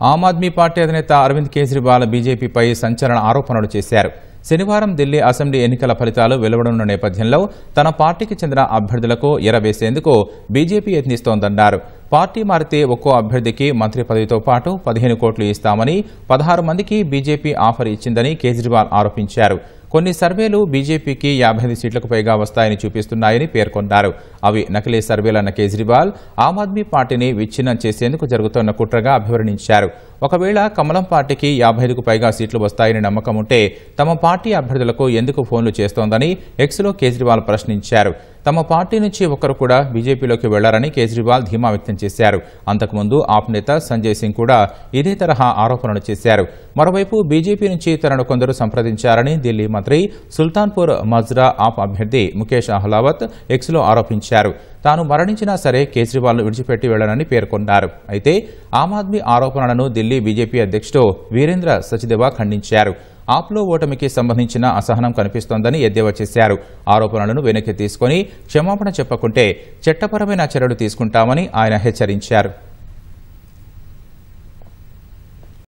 Aam Aadmi party అధినేత అరవింద్ కేజ్రీవాల్ బీజేపీపై సంచలన ఆరోపణలు చేశారు. శనివారం ఢిల్లీ అసెంబ్లీ ఎన్నికల ఫలితాలు వెలువడనున్న నేపథ్యంలో తన పార్టీకి చెందిన అభ్యర్థులకు ఎరవేసేందుకు బీజేపీ యత్నిస్తోందన్నారు. పార్టీ మారితే ఒక్కో అభ్యర్థికి మంత్రి పదవితో పాటు 15 కోట్లు ఇస్తామని 16 మందికి బీజేపీ ఆఫర్ ఇచ్చిందని కేజ్రీవాల్ ఆరోపించారు. కొన్ని సర్వేలు బీజేపీకి 55 సీట్లకు పైగా వస్తాయని చూపిస్తున్నాయని పేర్కొన్నారు. అవి నకిలీ సర్వేలన్న కేజ్రీవాల్ ఆమ్ ఆద్మీ పార్టీని విచ్ఛిన్నం చేసేందుకు జరుగుతున్న కుట్రగా అభివర్ణించారు. ఒకవేళ కమలం పార్టీకి 55కు పైగా సీట్లు వస్తాయని నమ్మకం ఉంటే తమ పార్టీ అభ్యర్థులకు ఎందుకు ఫోన్లు చేస్తోందని ఎక్స్లో కేజ్రీవాల్ ప్రశ్నించారు. తమ పార్టీ నుంచి ఒక్కరు కూడా బీజేపీలోకి వెళ్లారని కేజ్రీవాల్ ధీమా వ్యక్తం చేశారు. అంతకుముందు ఆప్ నేత సంజయ్ సింగ్ కూడా ఇదే తరహా ఆరోపణలు చేశారు. మరోవైపు బీజేపీ నుంచి తనను కొందరు సంప్రదించారని ఢిల్లీ మంత్రి సుల్తాన్పూర్ మజ్రా ఆప్ అభ్యర్థి ముఖేష్ అహ్లావత్ ఎక్స్లో ఆరోపించారు. తాను మరణించినా సరే కేజ్రీవాల్ను విడిచిపెట్టి వెళ్లనని పేర్కొన్నారు. అయితే ఆమ్ ఆద్మీ ఆరోపణలను ఢిల్లీ బీజేపీ అధ్యక్షుడు వీరేంద్ర సచ్దేవా ఖండించారు. ఆప్లో ఓటమికి సంబంధించిన అసహనం కనిపిస్తోందని ఎద్దేవా చేశారు. ఆరోపణలను వెనక్కి తీసుకుని క్షమాపణ చెప్పకుంటే చట్టపరమైన చర్యలు తీసుకుంటామని ఆయన హెచ్చరించారు.